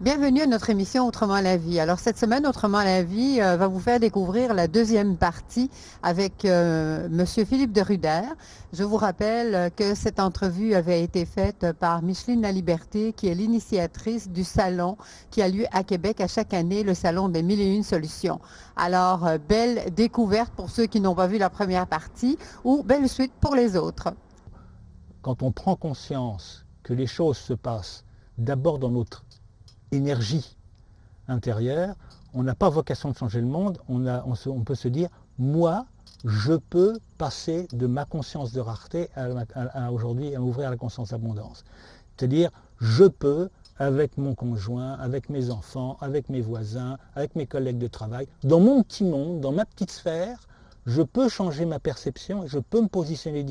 Bienvenue à notre émission Autrement la vie. Alors cette semaine, Autrement la vie va vous faire découvrir la deuxième partie avec Monsieur Philippe de Ruder. Je vous rappelle que cette entrevue avait été faite par Micheline Laliberté, qui est l'initiatrice du salon qui a lieu à Québec à chaque année, le salon des 1001 solutions. Alors, belle découverte pour ceux qui n'ont pas vu la première partie ou belle suite pour les autres. Quand on prend conscience que les choses se passent d'abord dans notre énergie intérieure, on n'a pas vocation de changer le monde, on peut se dire, moi, je peux passer de ma conscience de rareté à aujourd'hui à ouvrir la conscience d'abondance. C'est-à-dire, je peux, avec mon conjoint, avec mes enfants, avec mes voisins, avec mes collègues de travail, dans mon petit monde, dans ma petite sphère, je peux changer ma perception et je peux me positionner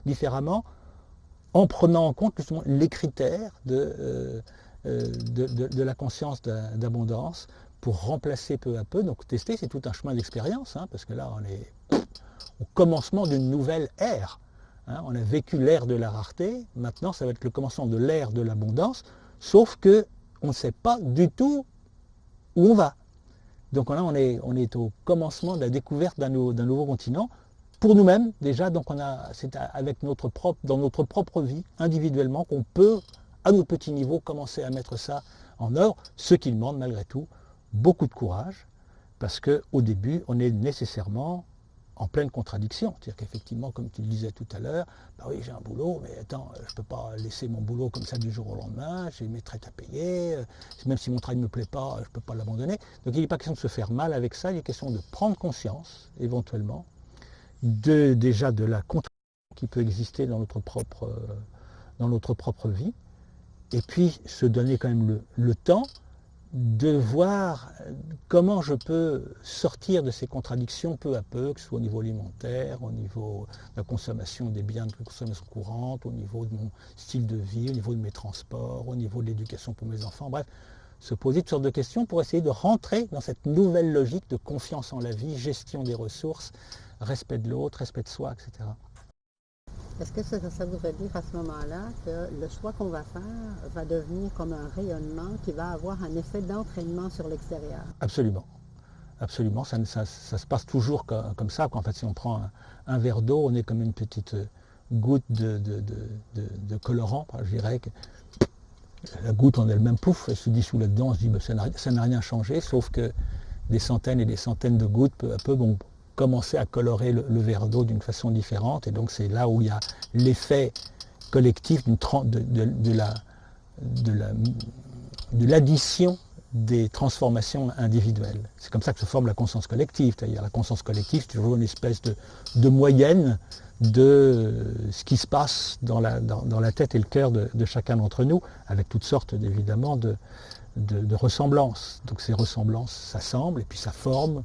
différemment en prenant en compte justement les critères de la conscience d'abondance pour remplacer peu à peu. Donc tester, c'est tout un chemin d'expérience, hein, parce que là, on est au commencement d'une nouvelle ère. Hein. On a vécu l'ère de la rareté, maintenant ça va être le commencement de l'ère de l'abondance, sauf qu'on ne sait pas du tout où on va. Donc là, on est au commencement de la découverte d'un nouveau continent, pour nous-mêmes déjà, donc c'est dans notre propre vie, individuellement, qu'on peut, à notre petit niveau, commencer à mettre ça en œuvre, ce qui demande malgré tout beaucoup de courage, parce qu'au début, on est nécessairement en pleine contradiction. C'est-à-dire qu'effectivement, comme tu le disais tout à l'heure, bah oui, j'ai un boulot, mais attends, je ne peux pas laisser mon boulot comme ça du jour au lendemain, j'ai mes traites à payer, même si mon travail ne me plaît pas, je ne peux pas l'abandonner. Donc il n'est pas question de se faire mal avec ça, il est question de prendre conscience, éventuellement, déjà de la contradiction qui peut exister dans notre propre vie, et puis se donner quand même le temps de voir comment je peux sortir de ces contradictions peu à peu, que ce soit au niveau alimentaire, au niveau de la consommation des biens de consommation courante, au niveau de mon style de vie, au niveau de mes transports, au niveau de l'éducation pour mes enfants, bref, se poser toutes sortes de questions pour essayer de rentrer dans cette nouvelle logique de confiance en la vie, gestion des ressources, respect de l'autre, respect de soi, etc. Est-ce que ça voudrait dire à ce moment-là que le choix qu'on va faire va devenir comme un rayonnement qui va avoir un effet d'entraînement sur l'extérieur? Absolument. Absolument. Ça se passe toujours comme ça. En fait, si on prend un verre d'eau, on est comme une petite goutte de colorant. Je dirais que la goutte en elle-même, pouf, elle se dissout là-dedans. On se dit, ben, ça n'a rien changé, sauf que des centaines et des centaines de gouttes, peu à peu, vont commencer à colorer le verre d'eau d'une façon différente. Et donc c'est là où il y a l'effet collectif de l'addition des transformations individuelles. C'est comme ça que se forme la conscience collective. C'est-à-dire la conscience collective, c'est toujours une espèce de moyenne de ce qui se passe dans la tête et le cœur de chacun d'entre nous, avec toutes sortes évidemment de ressemblances. Donc ces ressemblances s'assemblent et puis ça forme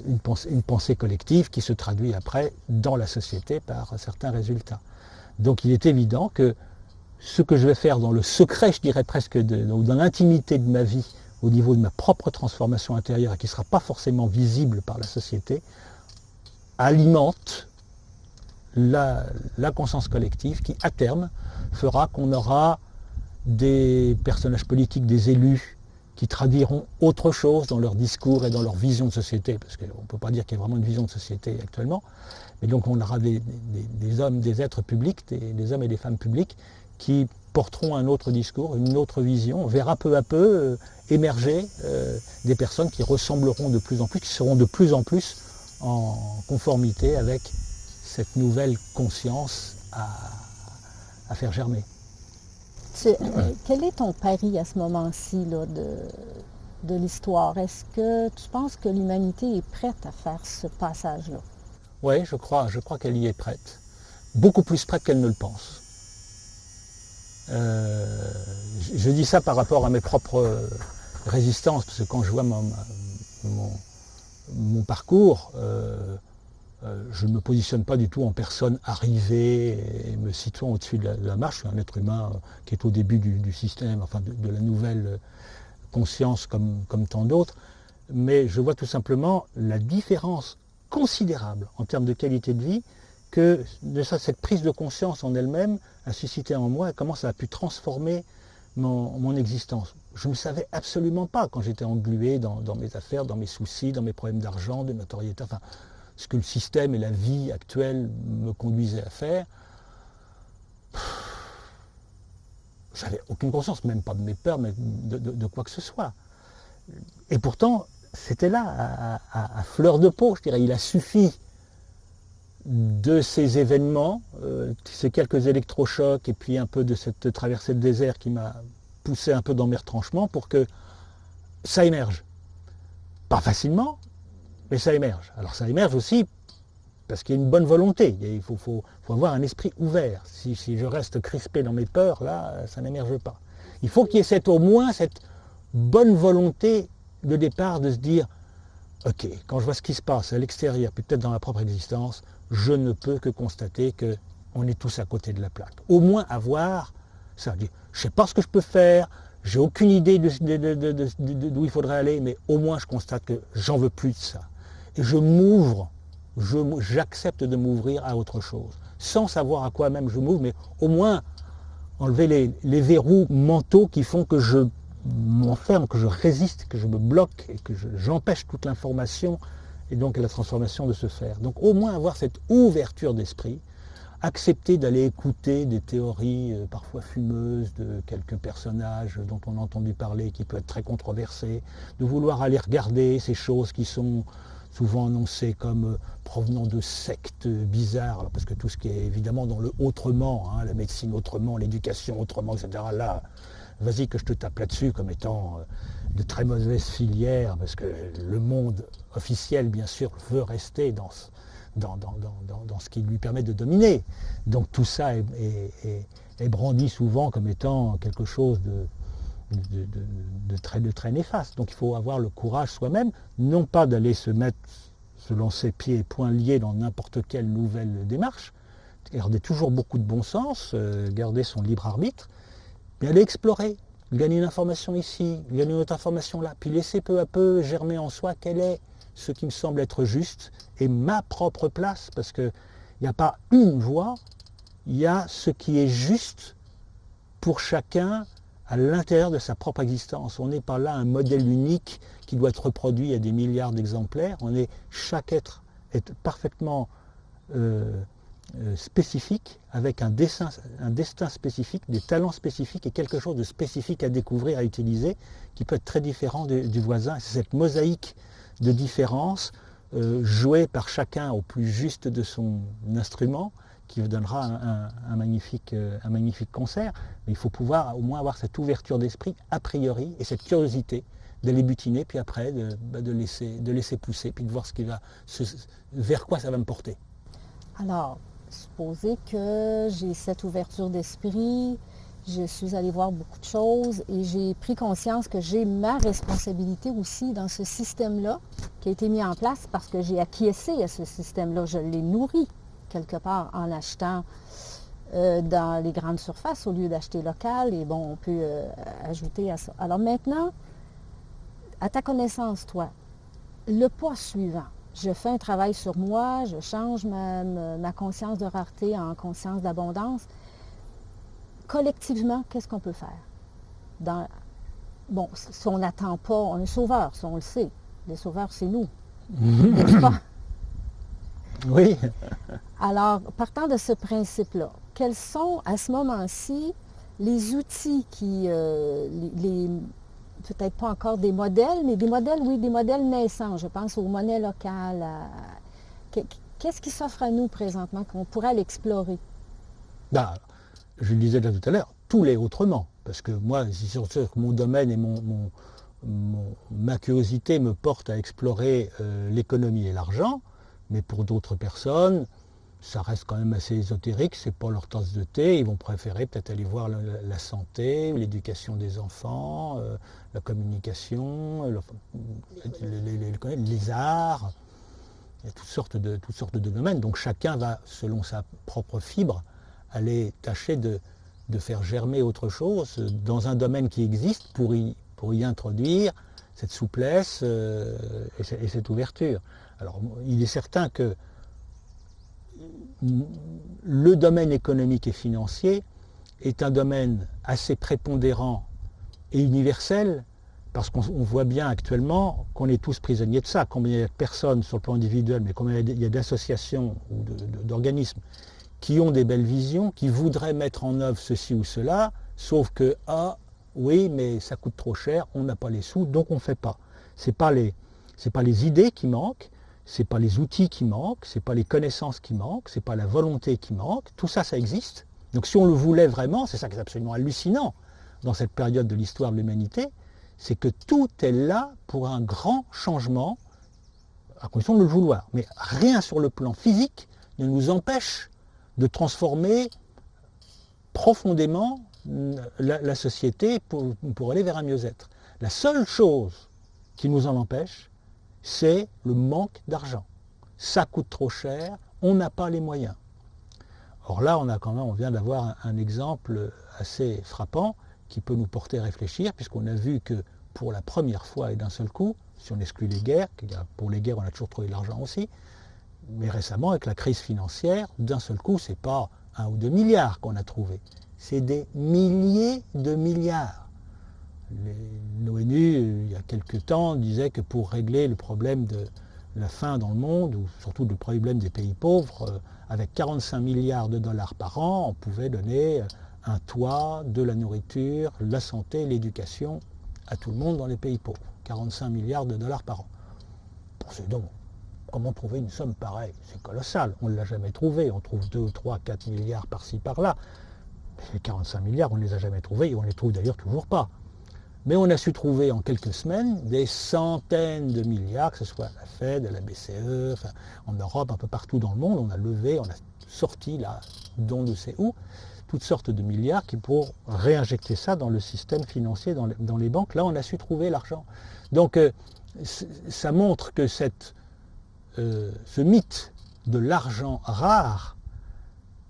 une pensée collective qui se traduit après dans la société par certains résultats. Donc il est évident que ce que je vais faire dans le secret, je dirais presque, dans l'intimité de ma vie, au niveau de ma propre transformation intérieure, et qui ne sera pas forcément visible par la société, alimente la conscience collective qui, à terme, fera qu'on aura des personnages politiques, des élus, qui traduiront autre chose dans leur discours et dans leur vision de société, parce qu'on ne peut pas dire qu'il y a vraiment une vision de société actuellement, mais donc on aura des hommes, des êtres publics, des hommes et des femmes publics, qui porteront un autre discours, une autre vision. On verra peu à peu émerger des personnes qui ressembleront de plus en plus, qui seront de plus en plus en conformité avec cette nouvelle conscience à faire germer. Quel est ton pari à ce moment-ci là, de l'histoire? Est-ce que tu penses que l'humanité est prête à faire ce passage-là? Oui, je crois qu'elle y est prête. Beaucoup plus prête qu'elle ne le pense. Je dis ça par rapport à mes propres résistances, parce que quand je vois mon parcours, je ne me positionne pas du tout en personne arrivée et me situant au-dessus de la marche. Je suis un être humain qui est au début du système, enfin de la nouvelle conscience comme tant d'autres. Mais je vois tout simplement la différence considérable en termes de qualité de vie que cette prise de conscience en elle-même a suscité en moi et comment ça a pu transformer mon existence. Je ne savais absolument pas quand j'étais englué dans mes affaires, dans mes soucis, dans mes problèmes d'argent, de notoriété, enfin, ce que le système et la vie actuelle me conduisaient à faire. J'avais aucune conscience, même pas de mes peurs, mais de quoi que ce soit. Et pourtant, c'était là, à fleur de peau, je dirais. Il a suffi de ces événements, ces quelques électrochocs et puis un peu de cette traversée de désert qui m'a poussé un peu dans mes retranchements pour que ça émerge. Pas facilement, mais ça émerge. Alors ça émerge aussi parce qu'il y a une bonne volonté. Il faut avoir un esprit ouvert. Si je reste crispé dans mes peurs, là, ça n'émerge pas. Il faut qu'il y ait au moins cette bonne volonté de départ de se dire « Ok, quand je vois ce qui se passe à l'extérieur, peut-être dans ma propre existence, je ne peux que constater qu'on est tous à côté de la plaque. » Au moins avoir ça. Je ne sais pas ce que je peux faire, j'ai aucune idée d'où il faudrait aller, mais au moins je constate que j'en veux plus de ça. Et je m'ouvre, j'accepte de m'ouvrir à autre chose, sans savoir à quoi même je m'ouvre, mais au moins enlever les verrous mentaux qui font que je m'enferme, que je résiste, que je me bloque et que j'empêche toute l'information et donc la transformation de se faire. Donc au moins avoir cette ouverture d'esprit, accepter d'aller écouter des théories parfois fumeuses de quelques personnages dont on a entendu parler, qui peuvent être très controversés, de vouloir aller regarder ces choses qui sont souvent annoncées comme provenant de sectes bizarres, alors parce que tout ce qui est évidemment dans le autrement, hein, la médecine autrement, l'éducation autrement, etc., là, vas-y que je te tape là-dessus comme étant de très mauvaise filière, parce que le monde officiel, bien sûr, veut rester dans ce qui lui permet de dominer. Donc tout ça est brandi souvent comme étant quelque chose de très néfaste. Donc il faut avoir le courage soi-même, non pas d'aller se lancer pieds et poings liés dans n'importe quelle nouvelle démarche, garder toujours beaucoup de bon sens, garder son libre arbitre, mais aller explorer, gagner une information ici, gagner une autre information là, puis laisser peu à peu germer en soi quel est ce qui me semble être juste et ma propre place, parce qu'il n'y a pas une voie, il y a ce qui est juste pour chacun à l'intérieur de sa propre existence. On n'est pas là un modèle unique qui doit être reproduit à des milliards d'exemplaires. Chaque être est parfaitement spécifique, avec un destin spécifique, des talents spécifiques et quelque chose de spécifique à découvrir, à utiliser, qui peut être très différent du voisin. C'est cette mosaïque de différences jouée par chacun au plus juste de son instrument qui vous donnera un magnifique concert. Mais il faut pouvoir au moins avoir cette ouverture d'esprit a priori et cette curiosité d'aller butiner, puis après de laisser pousser, puis de voir vers quoi ça va me porter. Alors, supposez que j'ai cette ouverture d'esprit, je suis allée voir beaucoup de choses et j'ai pris conscience que j'ai ma responsabilité aussi dans ce système-là qui a été mis en place parce que j'ai acquiescé à ce système-là. Je l'ai nourri quelque part en achetant dans les grandes surfaces au lieu d'acheter local. Et bon, on peut ajouter à ça. Alors maintenant, à ta connaissance, toi, le pas suivant. Je fais un travail sur moi, je change ma conscience de rareté en conscience d'abondance. Collectivement, qu'est-ce qu'on peut faire? Bon, si on n'attend pas, on est sauveur, si on le sait. Les sauveurs, c'est nous. N'est-ce pas? Oui. Alors, partant de ce principe-là, quels sont, à ce moment-ci, les outils peut-être pas encore des modèles, mais des modèles naissants. Je pense aux monnaies locales. Qu'est-ce qui s'offre à nous présentement qu'on pourrait l'explorer? Je le disais là tout à l'heure, tous les autrement. Parce que moi, c'est sûr que mon domaine et ma curiosité me portent à explorer l'économie et l'argent, mais pour d'autres personnes, ça reste quand même assez ésotérique, c'est pas leur tasse de thé, ils vont préférer peut-être aller voir la santé, l'éducation des enfants, la communication, les arts, il y a toutes sortes de domaines, donc chacun va, selon sa propre fibre, aller tâcher de faire germer autre chose dans un domaine qui existe pour y introduire cette souplesse et cette ouverture. Alors il est certain que le domaine économique et financier est un domaine assez prépondérant et universel, parce qu'on voit bien actuellement qu'on est tous prisonniers de ça. Combien il y a de personnes sur le plan individuel, mais combien il y a d'associations ou d'organismes qui ont des belles visions, qui voudraient mettre en œuvre ceci ou cela, sauf que, ah oui, mais ça coûte trop cher, on n'a pas les sous, donc on ne fait pas. Ce n'est pas les idées qui manquent, ce n'est pas les outils qui manquent, ce n'est pas les connaissances qui manquent, ce n'est pas la volonté qui manque, tout ça, ça existe. Donc si on le voulait vraiment, c'est ça qui est absolument hallucinant dans cette période de l'histoire de l'humanité, c'est que tout est là pour un grand changement, à condition de le vouloir. Mais rien sur le plan physique ne nous empêche de transformer profondément la société pour aller vers un mieux-être. La seule chose qui nous en empêche, c'est le manque d'argent. Ça coûte trop cher, on n'a pas les moyens. Or là, on vient d'avoir un exemple assez frappant qui peut nous porter à réfléchir, puisqu'on a vu que pour la première fois et d'un seul coup, si on exclut les guerres, pour les guerres on a toujours trouvé de l'argent aussi, mais récemment avec la crise financière, d'un seul coup, ce n'est pas 1 ou 2 milliards qu'on a trouvé, c'est des milliers de milliards. L'ONU, il y a quelque temps, disait que pour régler le problème de la faim dans le monde, ou surtout le problème des pays pauvres, avec 45 milliards de dollars par an, on pouvait donner un toit, de la nourriture, la santé, l'éducation à tout le monde dans les pays pauvres. 45 milliards de dollars par an. Donc, comment trouver une somme pareille? C'est colossal, on ne l'a jamais trouvé. On trouve 2, 3, 4 milliards par-ci, par-là. Les 45 milliards, on ne les a jamais trouvés, et on ne les trouve d'ailleurs toujours pas. Mais on a su trouver en quelques semaines des centaines de milliards, que ce soit la Fed, la BCE, enfin, en Europe, un peu partout dans le monde, on a levé, on a sorti là, d'on ne sait où, toutes sortes de milliards qui pour réinjecter ça dans le système financier, dans les banques. Là, on a su trouver l'argent. Donc, ça montre que ce mythe de l'argent rare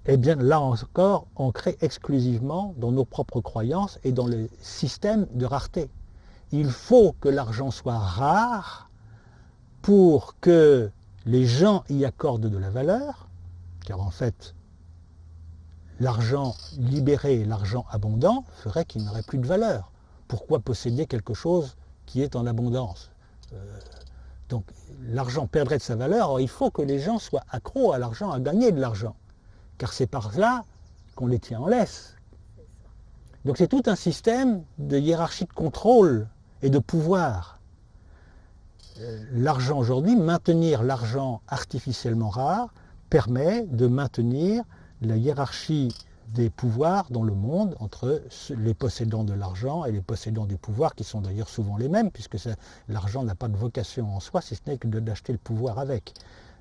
est bien là encore ancré exclusivement dans nos propres croyances et dans le système de rareté. Il faut que l'argent soit rare pour que les gens y accordent de la valeur, car en fait, l'argent libéré et l'argent abondant ferait qu'il n'aurait plus de valeur. Pourquoi posséder quelque chose qui est en abondance? Donc l'argent perdrait de sa valeur. Alors, il faut que les gens soient accros à l'argent, à gagner de l'argent. Car c'est par là qu'on les tient en laisse. Donc c'est tout un système de hiérarchie de contrôle et de pouvoir. L'argent aujourd'hui, maintenir l'argent artificiellement rare, permet de maintenir la hiérarchie des pouvoirs dans le monde entre les possédants de l'argent et les possédants du pouvoir, qui sont d'ailleurs souvent les mêmes, puisque l'argent n'a pas de vocation en soi, si ce n'est que d'acheter le pouvoir avec.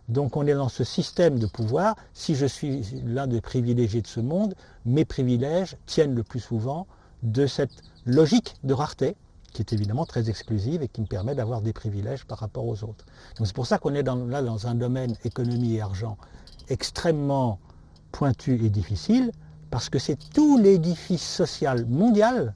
Donc on est dans ce système de pouvoir. Si je suis l'un des privilégiés de ce monde, mes privilèges tiennent le plus souvent de cette logique de rareté, qui est évidemment très exclusive et qui me permet d'avoir des privilèges par rapport aux autres. Donc c'est pour ça qu'on est là dans un domaine économie et argent extrêmement pointu et difficile, parce que c'est tout l'édifice social mondial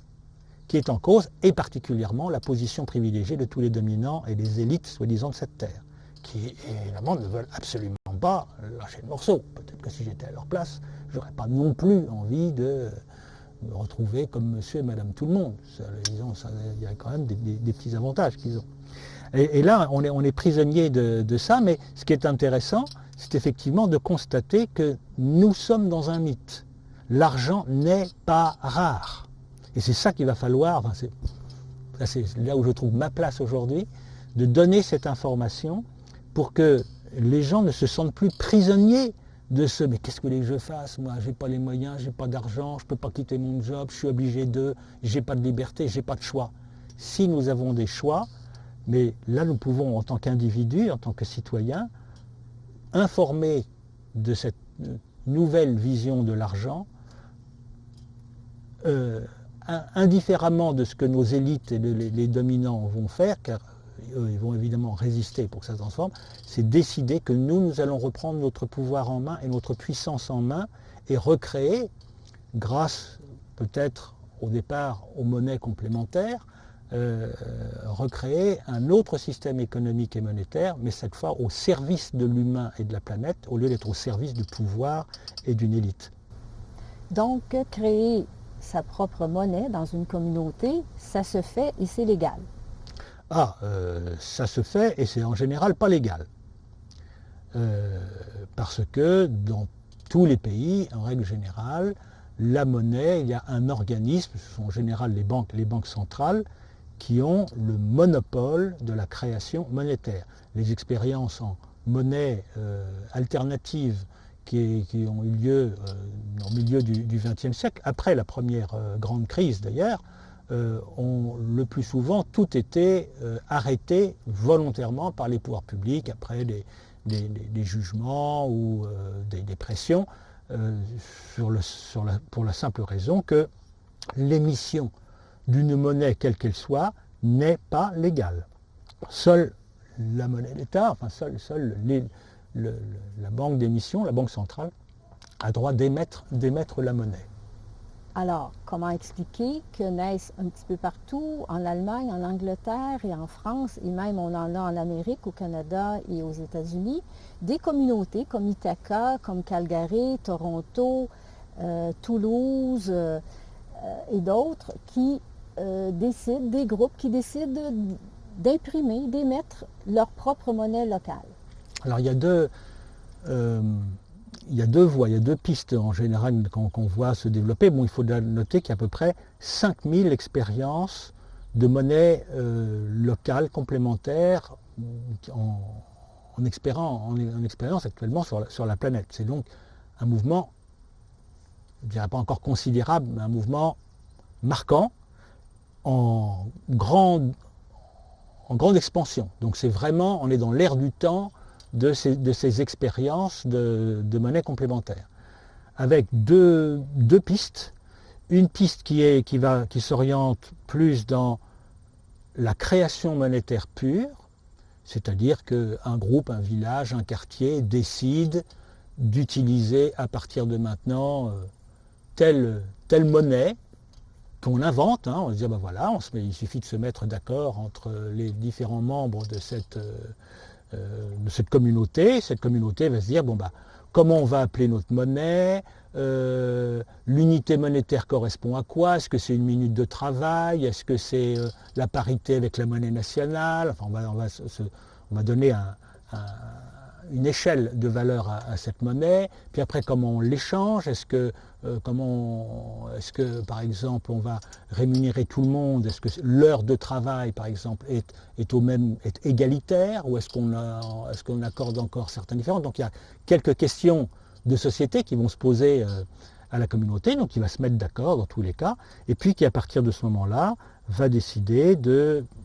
qui est en cause, et particulièrement la position privilégiée de tous les dominants et les élites, soi-disant, de cette terre, qui évidemment ne veulent absolument pas lâcher le morceau. Peut-être que si j'étais à leur place, je n'aurais pas non plus envie de me retrouver comme monsieur et madame tout le monde. Il y a quand même des petits avantages qu'ils ont. Et là, on est prisonnier de ça, mais ce qui est intéressant, c'est effectivement de constater que nous sommes dans un mythe. L'argent n'est pas rare. Et c'est ça qu'il va falloir, c'est là où je trouve ma place aujourd'hui, de donner cette information pour que les gens ne se sentent plus prisonniers de ce « mais qu'est-ce que vous voulez que je fasse? Moi, je n'ai pas les moyens, je n'ai pas d'argent, je ne peux pas quitter mon job, je suis obligé de, je n'ai pas de liberté, je n'ai pas de choix ». Si nous avons des choix, mais là nous pouvons en tant qu'individus, en tant que citoyens, informer de cette nouvelle vision de l'argent, indifféremment de ce que nos élites et les dominants vont faire, car eux, ils vont évidemment résister pour que ça se transforme, c'est décider que nous allons reprendre notre pouvoir en main et notre puissance en main et recréer, grâce peut-être au départ aux monnaies complémentaires, recréer un autre système économique et monétaire, mais cette fois au service de l'humain et de la planète, au lieu d'être au service du pouvoir et d'une élite. Donc, créer sa propre monnaie dans une communauté, ça se fait et c'est légal. Ça se fait et c'est en général pas légal. Parce que dans tous les pays, en règle générale, la monnaie, il y a un organisme, ce sont en général les banques centrales, qui ont le monopole de la création monétaire. Les expériences en monnaie alternative qui ont eu lieu au milieu du XXe siècle, après la première grande crise d'ailleurs, ont le plus souvent tout été arrêté volontairement par les pouvoirs publics après des jugements ou des pressions pour la simple raison que l'émission d'une monnaie quelle qu'elle soit n'est pas légale. Seule la monnaie d'État, enfin seule la banque d'émission, la banque centrale, a droit d'émettre la monnaie. Alors, comment expliquer que naissent un petit peu partout, en Allemagne, en Angleterre et en France, et même on en a en Amérique, au Canada et aux États-Unis, des communautés comme Ithaca, comme Calgary, Toronto, Toulouse et d'autres qui décident, des groupes qui décident d'imprimer, d'émettre leur propre monnaie locale. Alors il y a deux voies, il y a deux pistes en général qu'on voit se développer. Bon, il faut noter qu'il y a à peu près 5000 expériences de monnaie locale complémentaire en expérience actuellement sur la planète. C'est donc un mouvement, je ne dirais pas encore considérable, mais un mouvement marquant en grande expansion. Donc c'est vraiment, on est dans l'ère du temps de ces expériences de monnaie complémentaire. Avec deux pistes. Une piste qui s'oriente plus dans la création monétaire pure, c'est-à-dire qu'un groupe, un village, un quartier décide d'utiliser à partir de maintenant telle monnaie qu'on invente. On se dit, ben voilà, il suffit de se mettre d'accord entre les différents membres de cette communauté. Cette communauté va se dire, bon, bah, comment on va appeler notre monnaie, l'unité monétaire correspond à quoi, est-ce que c'est une minute de travail, est-ce que c'est la parité avec la monnaie nationale, enfin, on va donner une échelle de valeur à cette monnaie, puis après comment on l'échange, est-ce que par exemple on va rémunérer tout le monde, est-ce que l'heure de travail par exemple est égalitaire, ou est-ce qu'on accorde encore certaines différences. Donc il y a quelques questions de société qui vont se poser à la communauté, donc qui va se mettre d'accord dans tous les cas, et puis qui à partir de ce moment-là va décider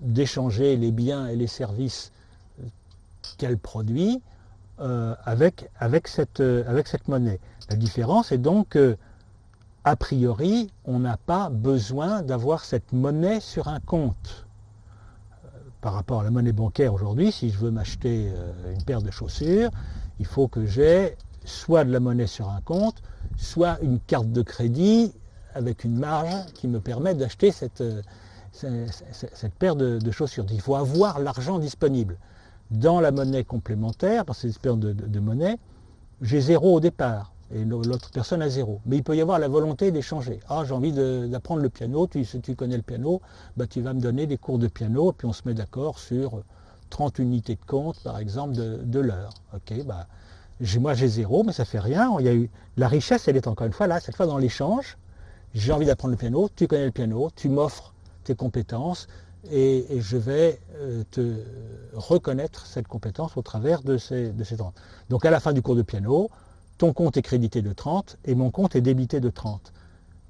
d'échanger les biens et les services qu'elle produit avec cette monnaie. La différence est donc que, a priori, on n'a pas besoin d'avoir cette monnaie sur un compte. Par rapport à la monnaie bancaire aujourd'hui, si je veux m'acheter une paire de chaussures, il faut que j'ai soit de la monnaie sur un compte, soit une carte de crédit avec une marge qui me permet d'acheter cette paire de chaussures. Il faut avoir l'argent disponible. Dans la monnaie complémentaire, dans cette espèce de monnaie, j'ai 0 au départ et l'autre personne a 0. Mais il peut y avoir la volonté d'échanger. Ah, j'ai envie d'apprendre le piano, si tu connais le piano, bah, tu vas me donner des cours de piano, puis on se met d'accord sur 30 unités de compte, par exemple, de l'heure. Okay, bah, moi j'ai 0, mais ça fait rien. La richesse, elle est encore une fois là, cette fois dans l'échange. J'ai envie d'apprendre le piano, tu connais le piano, tu m'offres tes compétences, et je vais te reconnaître cette compétence au travers de ces 30. Donc à la fin du cours de piano, ton compte est crédité de 30 et mon compte est débité de 30.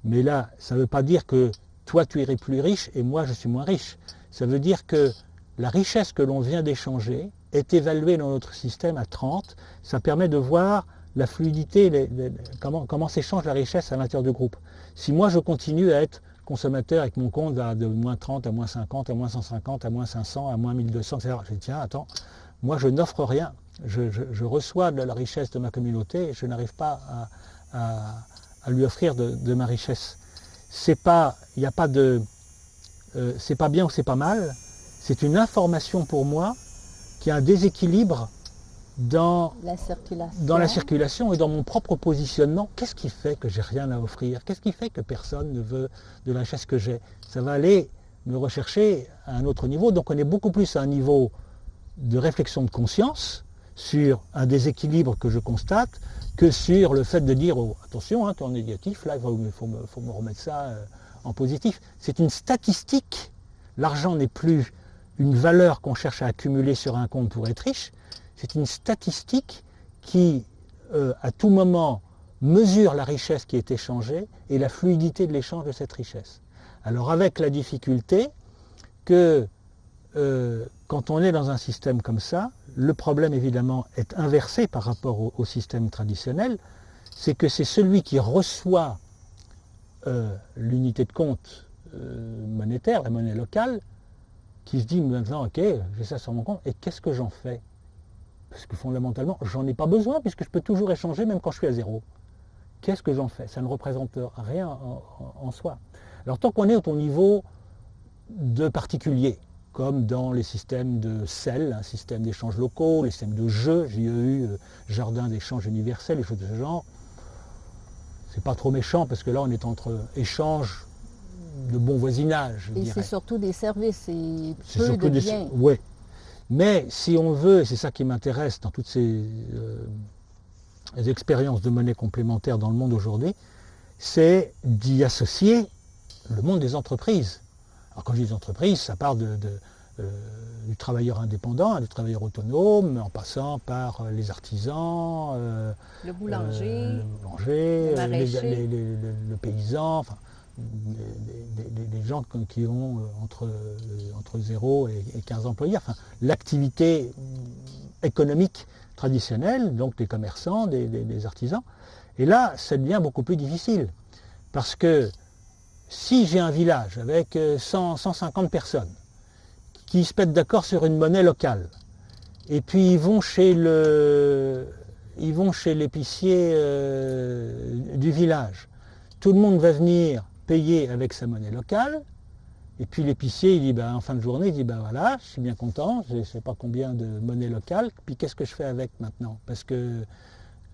Mais là, ça ne veut pas dire que toi tu irais plus riche et moi je suis moins riche. Ça veut dire que la richesse que l'on vient d'échanger est évaluée dans notre système à 30. Ça permet de voir la fluidité, comment s'échange la richesse à l'intérieur du groupe. Si moi je continue à être consommateur avec mon compte va de moins 30 à moins 50, à moins 150, à moins 500, à moins 1200, etc. Je dis tiens, attends, moi je n'offre rien. Je reçois de la richesse de ma communauté et je n'arrive pas à lui offrir de ma richesse. C'est pas bien ou c'est pas mal, c'est une information pour moi qu'il y a un déséquilibre dans la circulation et dans mon propre positionnement. Qu'est-ce qui fait que j'ai rien à offrir? Qu'est-ce qui fait que personne ne veut de la richesse que j'ai? Ça va aller me rechercher à un autre niveau. Donc on est beaucoup plus à un niveau de réflexion de conscience sur un déséquilibre que je constate que sur le fait de dire oh, attention, hein, tu es en négatif, là il faut me remettre ça en positif. C'est une statistique. L'argent n'est plus une valeur qu'on cherche à accumuler sur un compte pour être riche. C'est une statistique qui, à tout moment, mesure la richesse qui est échangée et la fluidité de l'échange de cette richesse. Alors avec la difficulté que quand on est dans un système comme ça, le problème évidemment est inversé par rapport au système traditionnel, c'est que c'est celui qui reçoit l'unité de compte monétaire, la monnaie locale, qui se dit maintenant, ok, j'ai ça sur mon compte, et qu'est-ce que j'en fais? Parce que fondamentalement, j'en ai pas besoin, puisque je peux toujours échanger même quand je suis à zéro. Qu'est-ce que j'en fais? Ça ne représente rien en soi. Alors tant qu'on est au niveau de particulier, comme dans les systèmes de CEL, un système d'échanges locaux, les systèmes de jeux, j'ai eu jardin d'échange universel, les choses de ce genre, c'est pas trop méchant, parce que là on est entre échanges de bon voisinage, je dirais. Et c'est surtout des services, et peu de biens. Oui. Mais si on veut, et c'est ça qui m'intéresse dans toutes ces expériences de monnaie complémentaire dans le monde aujourd'hui, c'est d'y associer le monde des entreprises. Alors quand je dis des entreprises, ça part du travailleur indépendant, du travailleur autonome, en passant par les artisans, le boulanger, le maraîcher, le paysan, enfin, des gens qui ont entre 0 et 15 employés, enfin, l'activité économique traditionnelle, donc des commerçants, des artisans. Et là, ça devient beaucoup plus difficile, parce que si j'ai un village avec 150 personnes qui se mettent d'accord sur une monnaie locale, et puis ils vont chez l'épicier du village, tout le monde va venir payer avec sa monnaie locale, et puis l'épicier, il dit, ben, en fin de journée, il dit, ben voilà, je suis bien content, je ne sais pas combien de monnaie locale, puis qu'est-ce que je fais avec maintenant? Parce que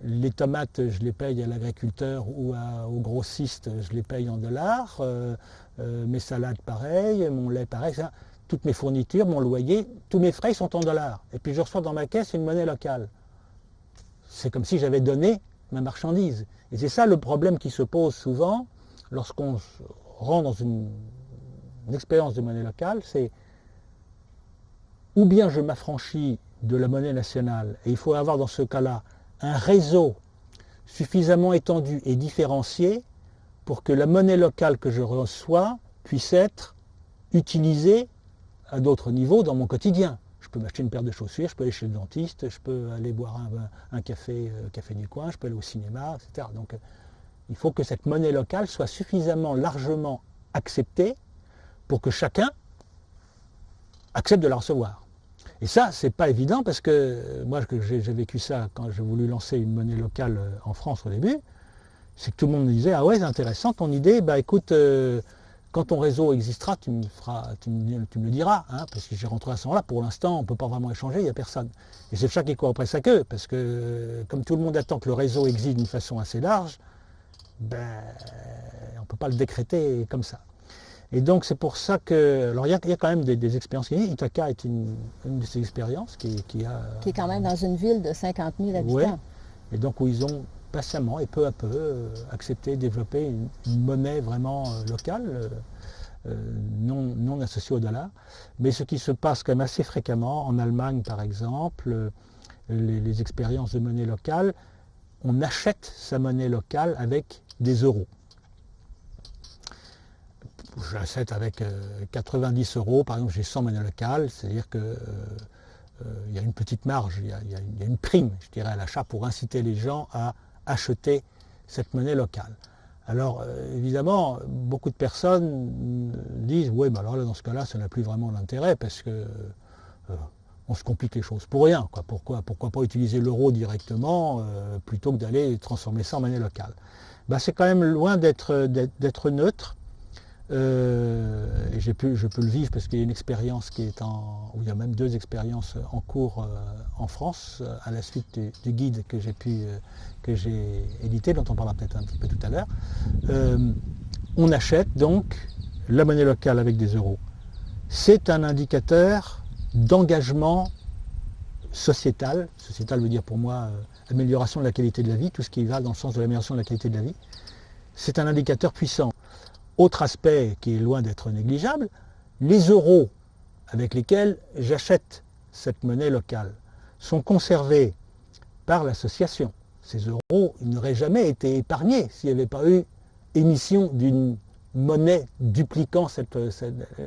les tomates, je les paye à l'agriculteur ou au grossiste, je les paye en dollars, mes salades pareil, mon lait pareil, ça, toutes mes fournitures, mon loyer, tous mes frais sont en dollars. Et puis je reçois dans ma caisse une monnaie locale. C'est comme si j'avais donné ma marchandise. Et c'est ça le problème qui se pose souvent lorsqu'on rentre dans une expérience de monnaie locale, c'est ou bien je m'affranchis de la monnaie nationale, et il faut avoir dans ce cas-là un réseau suffisamment étendu et différencié pour que la monnaie locale que je reçois puisse être utilisée à d'autres niveaux dans mon quotidien. Je peux m'acheter une paire de chaussures, je peux aller chez le dentiste, je peux aller boire un café du coin, je peux aller au cinéma, etc. Donc il faut que cette monnaie locale soit suffisamment largement acceptée pour que chacun accepte de la recevoir. Et ça, c'est pas évident, parce que moi, j'ai vécu ça quand j'ai voulu lancer une monnaie locale en France au début, c'est que tout le monde me disait, ah ouais, c'est intéressant ton idée, bah écoute, quand ton réseau existera, tu me le diras, hein, parce que j'ai rentré à ce moment-là, pour l'instant, on ne peut pas vraiment échanger, il n'y a personne. Et c'est ça qui court après sa queue, parce que comme tout le monde attend que le réseau existe d'une façon assez large, ben, on ne peut pas le décréter comme ça. Et donc c'est pour ça que, alors il y a quand même des expériences. Ithaca est une de ces expériences qui est quand même dans une ville de 50 000 habitants. Ouais, et donc où ils ont patiemment et peu à peu accepté de développer une monnaie vraiment locale, non associée au dollar. Mais ce qui se passe quand même assez fréquemment, en Allemagne par exemple, les expériences de monnaie locale, on achète sa monnaie locale avec des euros. J'achète avec 90 €, par exemple j'ai 100 monnaies locales, c'est-à-dire qu'il y a une petite marge, il y a une prime, je dirais, à l'achat pour inciter les gens à acheter cette monnaie locale. Alors évidemment, beaucoup de personnes disent, oui, mais alors là, dans ce cas-là, ça n'a plus vraiment d'intérêt, parce que on se complique les choses pour rien, quoi. Pourquoi pas utiliser l'euro directement plutôt que d'aller transformer ça en monnaie locale? Ben, c'est quand même loin d'être neutre. Et je peux le vivre parce qu'il y a une expérience où il y a même 2 expériences en cours en France, à la suite du guide que j'ai édité, dont on parlera peut-être un petit peu tout à l'heure. On achète donc la monnaie locale avec des euros. C'est un indicateur d'engagement sociétal. Sociétal veut dire pour moi amélioration de la qualité de la vie, tout ce qui va dans le sens de l'amélioration de la qualité de la vie. C'est un indicateur puissant. Autre aspect qui est loin d'être négligeable, les euros avec lesquels j'achète cette monnaie locale sont conservés par l'association. Ces euros, ils n'auraient jamais été épargnés s'il n'y avait pas eu émission d'une monnaie dupliquant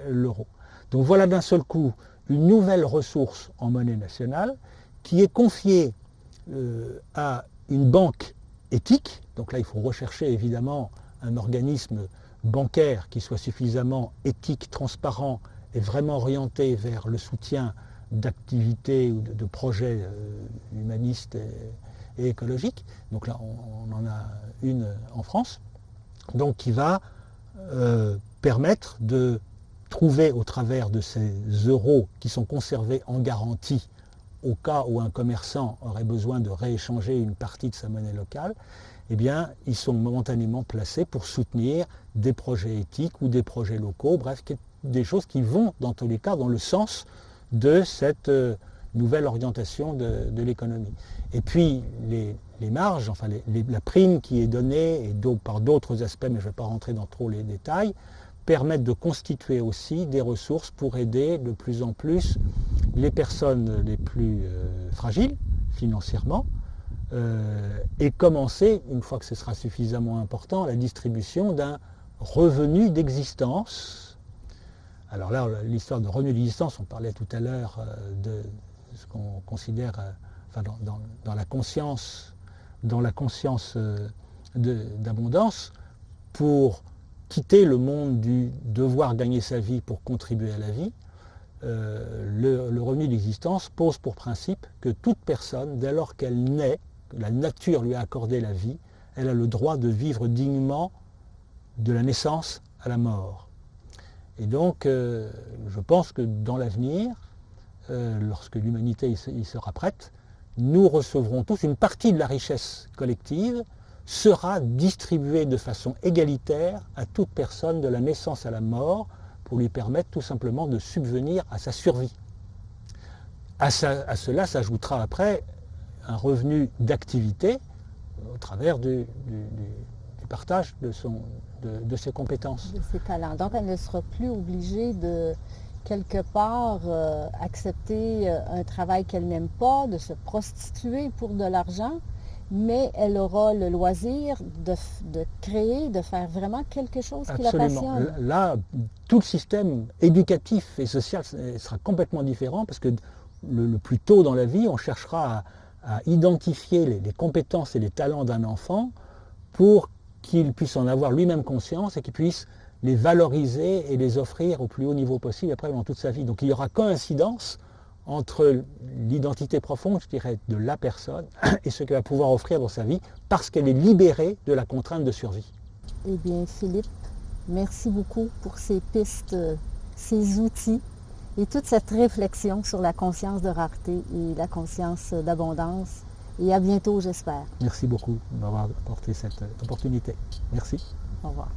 l'euro. Donc voilà d'un seul coup une nouvelle ressource en monnaie nationale qui est confiée à une banque éthique. Donc là, il faut rechercher évidemment un organisme bancaire qui soit suffisamment éthique, transparent et vraiment orienté vers le soutien d'activités ou de projets humanistes et écologiques. Donc là, on en a une en France, donc qui va permettre de trouver au travers de ces euros qui sont conservés en garantie au cas où un commerçant aurait besoin de rééchanger une partie de sa monnaie locale, eh bien, ils sont momentanément placés pour soutenir des projets éthiques ou des projets locaux, bref, des choses qui vont, dans tous les cas, dans le sens de cette nouvelle orientation de l'économie. Et puis, les marges, enfin la prime qui est donnée, et par d'autres aspects, mais je ne vais pas rentrer dans trop les détails, permettent de constituer aussi des ressources pour aider de plus en plus les personnes les plus fragiles financièrement, et commencer, une fois que ce sera suffisamment important, la distribution d'un revenu d'existence. Alors là, l'histoire de revenu d'existence, on parlait tout à l'heure de ce qu'on considère dans la conscience d'abondance, pour quitter le monde du devoir gagner sa vie pour contribuer à la vie. Le revenu d'existence pose pour principe que toute personne, dès lors qu'elle naît, la nature lui a accordé la vie, elle a le droit de vivre dignement de la naissance à la mort. Et donc, je pense que dans l'avenir, lorsque l'humanité y sera prête, nous recevrons tous une partie de la richesse collective sera distribuée de façon égalitaire à toute personne de la naissance à la mort pour lui permettre tout simplement de subvenir à sa survie. À cela s'ajoutera après un revenu d'activité au travers du partage de ses compétences. De ses talents. Donc, elle ne sera plus obligée de, quelque part, accepter un travail qu'elle n'aime pas, de se prostituer pour de l'argent, mais elle aura le loisir de créer, de faire vraiment quelque chose qui la passionne. Là, tout le système éducatif et social sera complètement différent parce que le plus tôt dans la vie, on cherchera à identifier les compétences et les talents d'un enfant pour qu'il puisse en avoir lui-même conscience et qu'il puisse les valoriser et les offrir au plus haut niveau possible après dans toute sa vie. Donc il y aura coïncidence entre l'identité profonde, je dirais, de la personne et ce qu'elle va pouvoir offrir dans sa vie parce qu'elle est libérée de la contrainte de survie. Eh bien, Philippe, merci beaucoup pour ces pistes, ces outils et toute cette réflexion sur la conscience de rareté et la conscience d'abondance. Et à bientôt, j'espère. Merci beaucoup de m'avoir apporté cette opportunité. Merci. Au revoir.